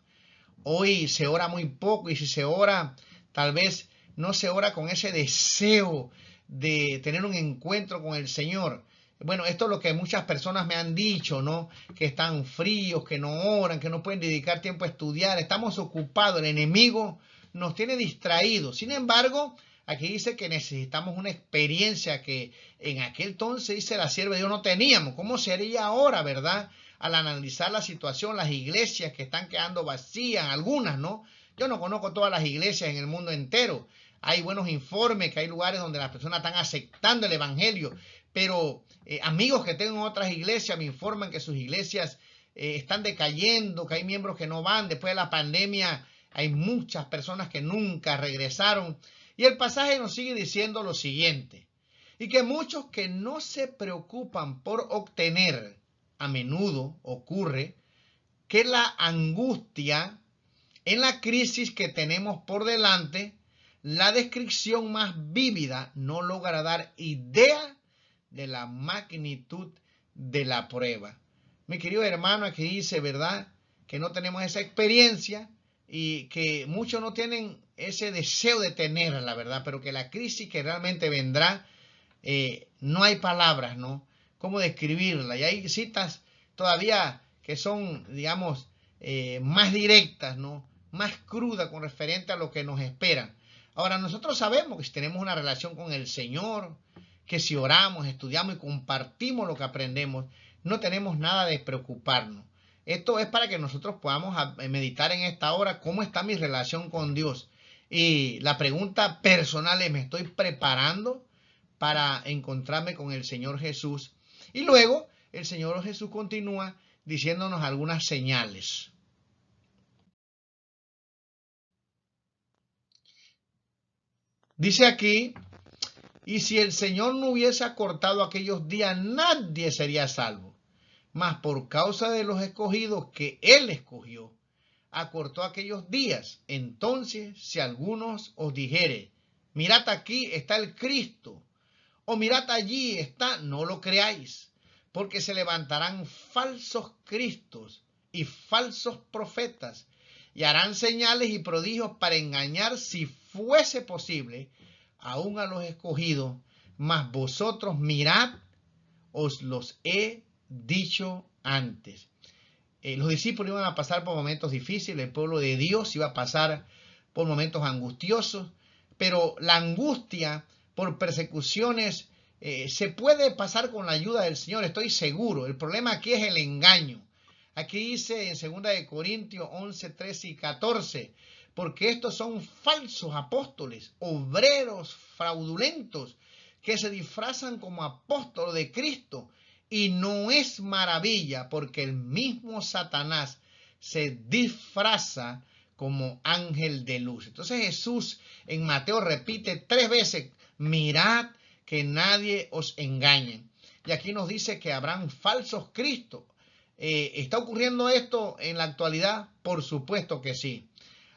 A: Hoy se ora muy poco y si se ora, tal vez no se ora con ese deseo de tener un encuentro con el Señor. Bueno, esto es lo que muchas personas me han dicho, ¿no? Que están fríos, que no oran, que no pueden dedicar tiempo a estudiar. Estamos ocupados. El enemigo nos tiene distraídos. Sin embargo, aquí dice que necesitamos una experiencia que en aquel entonces, dice la sierva de Dios, no teníamos. ¿Cómo sería ahora, verdad? Al analizar la situación, las iglesias que están quedando vacías, algunas, ¿no? Yo no conozco todas las iglesias en el mundo entero. Hay buenos informes que hay lugares donde las personas están aceptando el evangelio, pero amigos que tengo en otras iglesias me informan que sus iglesias están decayendo, que hay miembros que no van. Después de la pandemia hay muchas personas que nunca regresaron. Y el pasaje nos sigue diciendo lo siguiente: y que muchos que no se preocupan por obtener, a menudo ocurre que la angustia en la crisis que tenemos por delante, la descripción más vívida no logra dar idea de la magnitud de la prueba. Mi querido hermano, aquí dice, ¿verdad?, que no tenemos esa experiencia y que muchos no tienen ese deseo de tenerla, ¿verdad? Pero que la crisis que realmente vendrá, no hay palabras, ¿no?, cómo describirla. Y hay citas todavía que son, digamos, más directas, ¿no?, más crudas con referente a lo que nos espera. Ahora, nosotros sabemos que si tenemos una relación con el Señor, que si oramos, estudiamos y compartimos lo que aprendemos, no tenemos nada de preocuparnos. Esto es para que nosotros podamos meditar en esta hora cómo está mi relación con Dios. Y la pregunta personal es, ¿me estoy preparando para encontrarme con el Señor Jesús? Y luego el Señor Jesús continúa diciéndonos algunas señales. Dice aquí: y si el Señor no hubiese acortado aquellos días, nadie sería salvo. Mas por causa de los escogidos que Él escogió, acortó aquellos días. Entonces, si algunos os dijere, mirad, aquí está el Cristo, o mirad, allí está, no lo creáis, porque se levantarán falsos cristos y falsos profetas, y harán señales y prodigios para engañar, si fuese posible, aún a los escogidos. Mas vosotros mirad, os los he dicho antes. Los discípulos iban a pasar por momentos difíciles, el pueblo de Dios iba a pasar por momentos angustiosos, pero la angustia por persecuciones se puede pasar con la ayuda del Señor, estoy seguro. El problema aquí es el engaño. Aquí dice en 2 de Corintios 11, 13 y 14, porque estos son falsos apóstoles, obreros fraudulentos, que se disfrazan como apóstoles de Cristo. Y no es maravilla, porque el mismo Satanás se disfraza como ángel de luz. Entonces Jesús en Mateo repite 3 veces, mirad que nadie os engañe. Y aquí nos dice que habrán falsos cristos. ¿Está ocurriendo esto en la actualidad? Por supuesto que sí.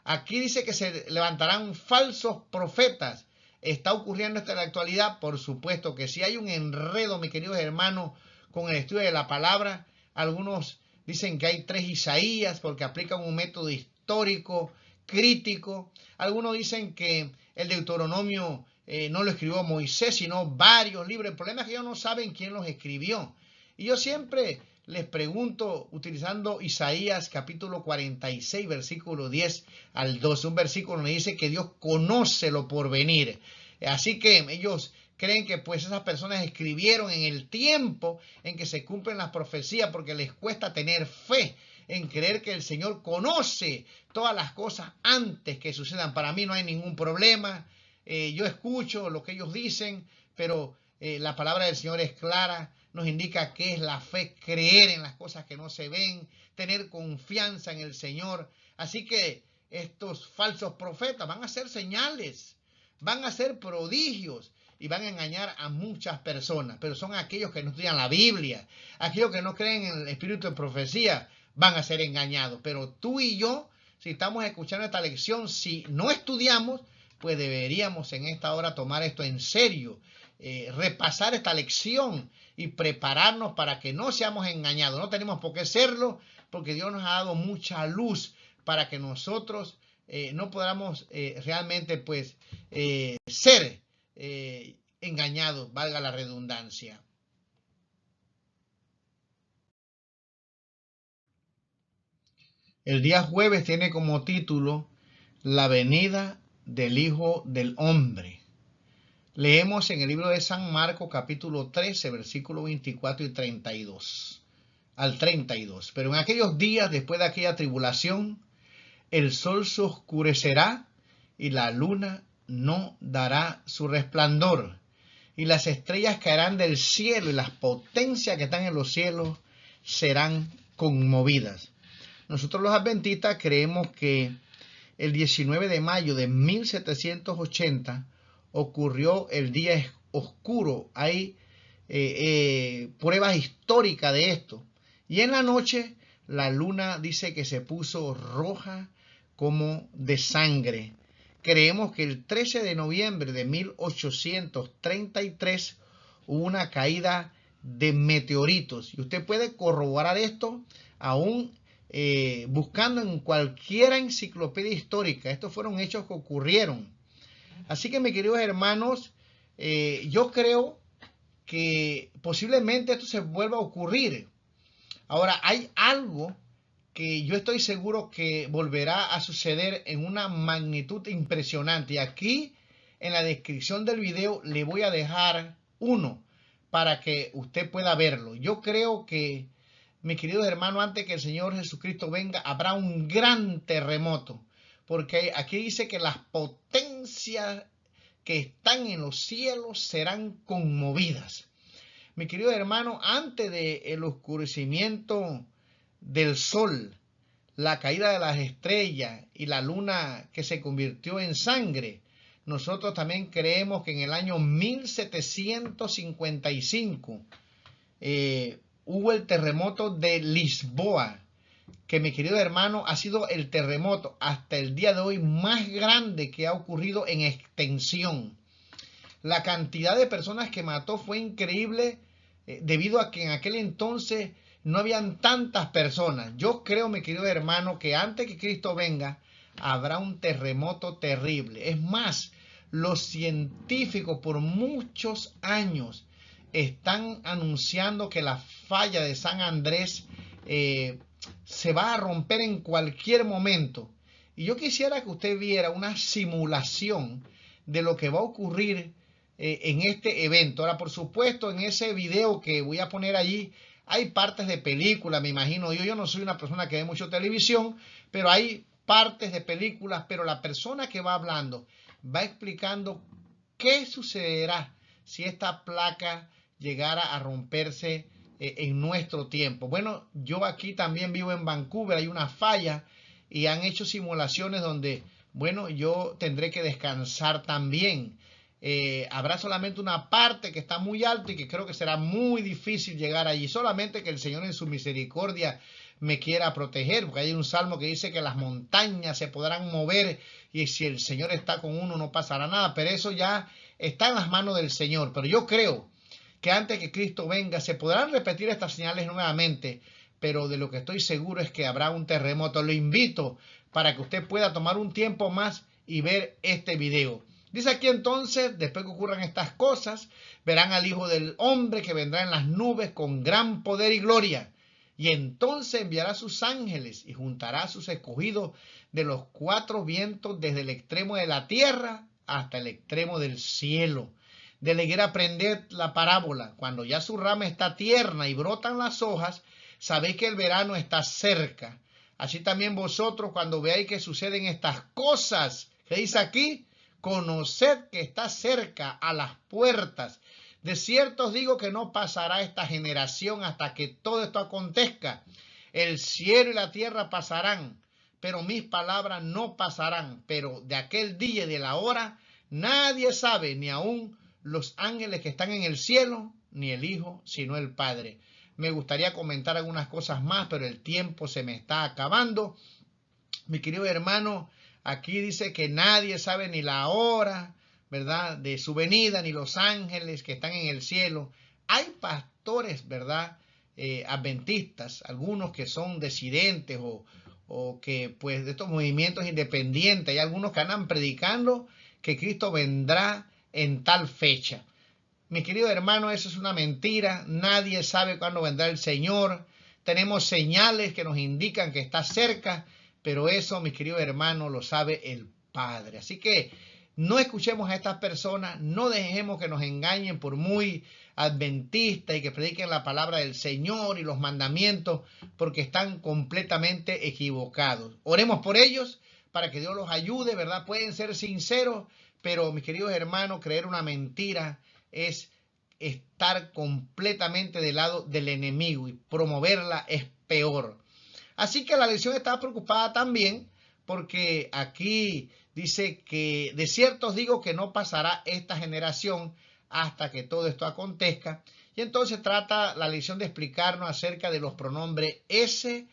A: Aquí dice que se levantarán falsos profetas. ¿Está ocurriendo esto en la actualidad? Por supuesto que sí. Hay un enredo, mis queridos hermanos, con el estudio de la palabra. Algunos dicen que hay 3 Isaías porque aplican un método histórico, crítico. Algunos dicen que el Deuteronomio no lo escribió Moisés, sino varios libros. El problema es que ellos no saben quién los escribió. Y yo siempre les pregunto, utilizando Isaías capítulo 46, versículo 10 al 12, un versículo donde dice que Dios conoce lo por venir. Así que ellos creen que pues esas personas escribieron en el tiempo en que se cumplen las profecías, porque les cuesta tener fe en creer que el Señor conoce todas las cosas antes que sucedan. Para mí no hay ningún problema. Yo escucho lo que ellos dicen, pero la palabra del Señor es clara. Nos indica qué es la fe: creer en las cosas que no se ven, tener confianza en el Señor. Así que estos falsos profetas van a hacer señales, van a hacer prodigios y van a engañar a muchas personas, pero son aquellos que no estudian la Biblia, aquellos que no creen en el espíritu de profecía, van a ser engañados. Pero tú y yo, si estamos escuchando esta lección, si no estudiamos, pues deberíamos en esta hora tomar esto en serio, repasar esta lección y prepararnos para que no seamos engañados. No tenemos por qué serlo, porque Dios nos ha dado mucha luz para que nosotros no podamos realmente pues ser engañados, valga la redundancia. El día jueves tiene como título la venida del Hijo del Hombre. Leemos en el libro de San Marcos capítulo 13, versículos 24 y 32 al 32. Pero en aquellos días, después de aquella tribulación, el sol se oscurecerá y la luna no dará su resplandor, y las estrellas caerán del cielo, y las potencias que están en los cielos serán conmovidas. Nosotros los adventistas creemos que el 19 de mayo de 1780 ocurrió el día oscuro. Hay pruebas históricas de esto. Y en la noche la luna dice que se puso roja como de sangre. Creemos que el 13 de noviembre de 1833 hubo una caída de meteoritos. Y usted puede corroborar esto aún buscando en cualquier enciclopedia histórica. Estos fueron hechos que ocurrieron. Así que, mis queridos hermanos, yo creo que posiblemente esto se vuelva a ocurrir. Ahora, hay algo que yo estoy seguro que volverá a suceder en una magnitud impresionante. Y aquí, en la descripción del video, le voy a dejar uno para que usted pueda verlo. Yo creo que, mis queridos hermanos, antes que el Señor Jesucristo venga, habrá un gran terremoto. Porque aquí dice que las potencias que están en los cielos serán conmovidas. Mi querido hermano, antes del oscurecimiento del sol, la caída de las estrellas y la luna que se convirtió en sangre, nosotros también creemos que en el año 1755 hubo el terremoto de Lisboa, que, mi querido hermano, ha sido el terremoto hasta el día de hoy más grande que ha ocurrido en extensión. La cantidad de personas que mató fue increíble debido a que en aquel entonces no habían tantas personas. Yo creo, mi querido hermano, que antes que Cristo venga habrá un terremoto terrible. Es más, los científicos por muchos años están anunciando que la falla de San Andrés se va a romper en cualquier momento. Y yo quisiera que usted viera una simulación de lo que va a ocurrir en este evento. Ahora, por supuesto, en ese video que voy a poner allí hay partes de película, me imagino. Yo no soy una persona que ve mucho televisión, pero hay partes de películas, pero la persona que va hablando va explicando qué sucederá si esta placa llegara a romperse en nuestro tiempo. Bueno, yo aquí también vivo en Vancouver, hay una falla y han hecho simulaciones donde, bueno, yo tendré que descansar también. Habrá solamente una parte que está muy alta y que creo que será muy difícil llegar allí. Solamente que el Señor en su misericordia me quiera proteger, porque hay un salmo que dice que las montañas se podrán mover y si el Señor está con uno no pasará nada, pero eso ya está en las manos del Señor. Pero yo creo que antes que Cristo venga se podrán repetir estas señales nuevamente, pero de lo que estoy seguro es que habrá un terremoto. Lo invito para que usted pueda tomar un tiempo más y ver este video. Dice aquí entonces, después que ocurran estas cosas, verán al Hijo del Hombre que vendrá en las nubes con gran poder y gloria. Y entonces enviará a sus ángeles y juntará a sus escogidos de los cuatro vientos desde el extremo de la tierra hasta el extremo del cielo. De la higuera aprended la parábola. Cuando ya su rama está tierna y brotan las hojas, sabéis que el verano está cerca. Así también vosotros, cuando veáis que suceden estas cosas, ¿qué dice aquí? Conoced que está cerca a las puertas. De cierto os digo que no pasará esta generación hasta que todo esto acontezca. El cielo y la tierra pasarán, pero mis palabras no pasarán. Pero de aquel día y de la hora nadie sabe, ni aun los ángeles que están en el cielo, ni el Hijo, sino el Padre. Me gustaría comentar algunas cosas más, pero el tiempo se me está acabando. Mi querido hermano, aquí dice que nadie sabe ni la hora, ¿verdad?, de su venida, ni los ángeles que están en el cielo. Hay pastores, ¿verdad?, adventistas, algunos que son disidentes o que, pues, de estos movimientos independientes. Hay algunos que andan predicando que Cristo vendrá en tal fecha. Mi querido hermano, eso es una mentira. Nadie sabe cuándo vendrá el Señor. Tenemos señales que nos indican que está cerca, pero eso, mis queridos hermanos, lo sabe el Padre. Así que no escuchemos a estas personas, no dejemos que nos engañen por muy adventistas y que prediquen la palabra del Señor y los mandamientos, porque están completamente equivocados. Oremos por ellos para que Dios los ayude, ¿verdad? Pueden ser sinceros, pero mis queridos hermanos, creer una mentira es estar completamente del lado del enemigo y promoverla es peor. Así que la lección está preocupada también porque aquí dice que de cierto os digo que no pasará esta generación hasta que todo esto acontezca. Y entonces trata la lección de explicarnos acerca de los pronombres ese,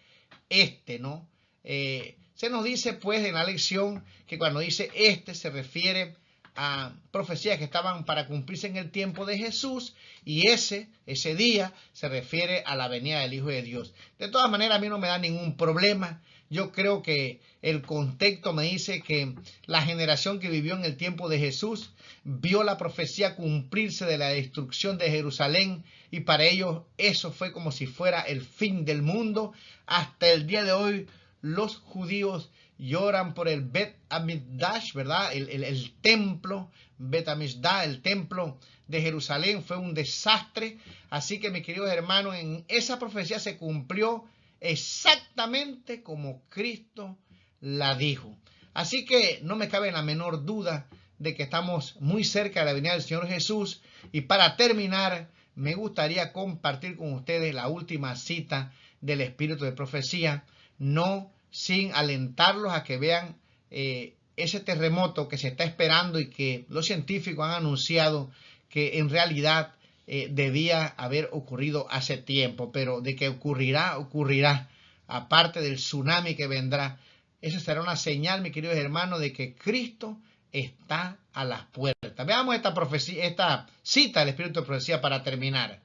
A: este, ¿no? Se nos dice pues en la lección que cuando dice este se refiere a profecías que estaban para cumplirse en el tiempo de Jesús, y ese día se refiere a la venida del Hijo de Dios. De todas maneras, a mí no me da ningún problema. Yo creo que el contexto me dice que la generación que vivió en el tiempo de Jesús vio la profecía cumplirse de la destrucción de Jerusalén, y para ellos eso fue como si fuera el fin del mundo. Hasta el día de hoy los judíos lloran por el Bet Hamikdash, ¿verdad? El templo, Bet Hamikdash, el templo de Jerusalén fue un desastre. Así que, mis queridos hermanos, en esa profecía se cumplió exactamente como Cristo la dijo. Así que no me cabe la menor duda de que estamos muy cerca de la venida del Señor Jesús. Y para terminar, me gustaría compartir con ustedes la última cita del Espíritu de Profecía, no sin alentarlos a que vean ese terremoto que se está esperando y que los científicos han anunciado que en realidad debía haber ocurrido hace tiempo, pero de que ocurrirá, ocurrirá, aparte del tsunami que vendrá. Esa será una señal, mis queridos hermanos, de que Cristo está a las puertas. Veamos esta profecía, esta cita del Espíritu de Profecía para terminar.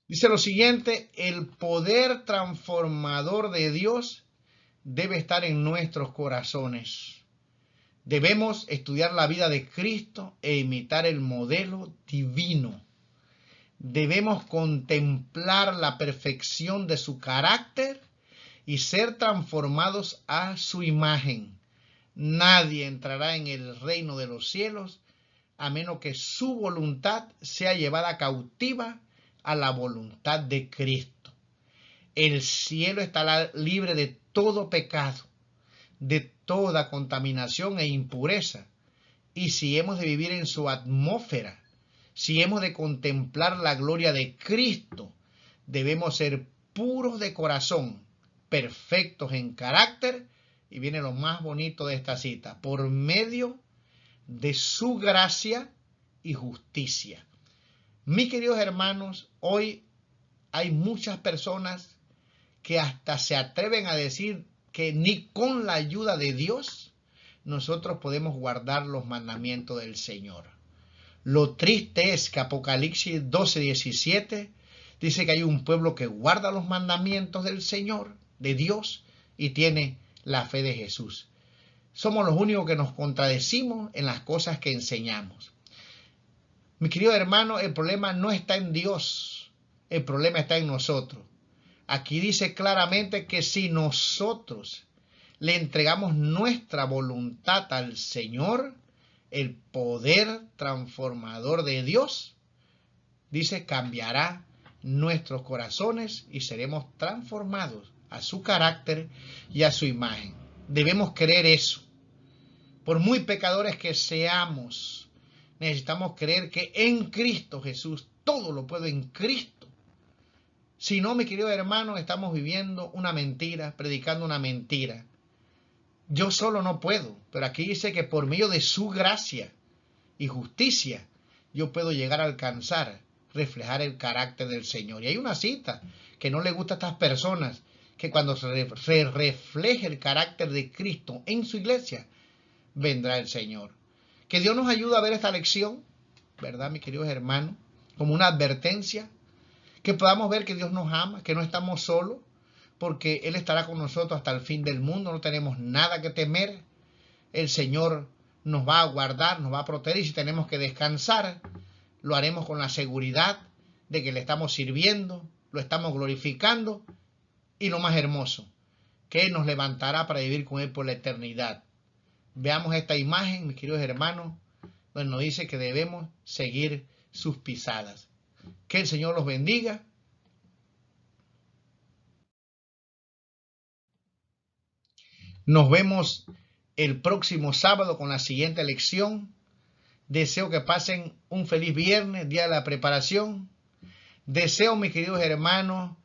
A: Dice lo siguiente: el poder transformador de Dios debe estar en nuestros corazones. Debemos estudiar la vida de Cristo e imitar el modelo divino. Debemos contemplar la perfección de su carácter y ser transformados a su imagen. Nadie entrará en el reino de los cielos a menos que su voluntad sea llevada cautiva a la voluntad de Cristo. El cielo estará libre de todo pecado, de toda contaminación e impureza. Y si hemos de vivir en su atmósfera, si hemos de contemplar la gloria de Cristo, debemos ser puros de corazón, perfectos en carácter, y viene lo más bonito de esta cita: por medio de su gracia y justicia. Mis queridos hermanos, hoy hay muchas personas que hasta se atreven a decir que ni con la ayuda de Dios nosotros podemos guardar los mandamientos del Señor. Lo triste es que Apocalipsis 12:17 dice que hay un pueblo que guarda los mandamientos del Señor, de Dios, y tiene la fe de Jesús. Somos los únicos que nos contradecimos en las cosas que enseñamos. Mis queridos hermanos, el problema no está en Dios, el problema está en nosotros. Aquí dice claramente que si nosotros le entregamos nuestra voluntad al Señor, el poder transformador de Dios, dice, cambiará nuestros corazones y seremos transformados a su carácter y a su imagen. Debemos creer eso. Por muy pecadores que seamos, necesitamos creer que en Cristo Jesús todo lo puedo en Cristo. Si no, mis queridos hermanos, estamos viviendo una mentira, predicando una mentira. Yo solo no puedo, pero aquí dice que por medio de su gracia y justicia yo puedo llegar a alcanzar, reflejar el carácter del Señor. Y hay una cita que no le gusta a estas personas, que cuando se refleje el carácter de Cristo en su iglesia, vendrá el Señor. Que Dios nos ayude a ver esta lección, ¿verdad, mis queridos hermanos? Como una advertencia, que podamos ver que Dios nos ama, que no estamos solos, porque Él estará con nosotros hasta el fin del mundo, no tenemos nada que temer. El Señor nos va a guardar, nos va a proteger, y si tenemos que descansar, lo haremos con la seguridad de que le estamos sirviendo lo estamos glorificando y lo más hermoso, que Él nos levantará para vivir con Él por la eternidad. Veamos esta imagen, mis queridos hermanos, donde nos dice que debemos seguir sus pisadas. Que el Señor los bendiga. Nos vemos el próximo sábado con la siguiente lección. Deseo que pasen un feliz viernes, día de la preparación. Deseo, mis queridos hermanos,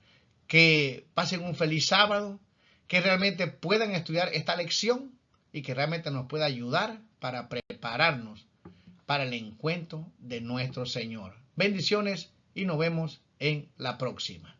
A: que pasen un feliz sábado, que realmente puedan estudiar esta lección y que realmente nos pueda ayudar para prepararnos para el encuentro de nuestro Señor. Bendiciones y nos vemos en la próxima.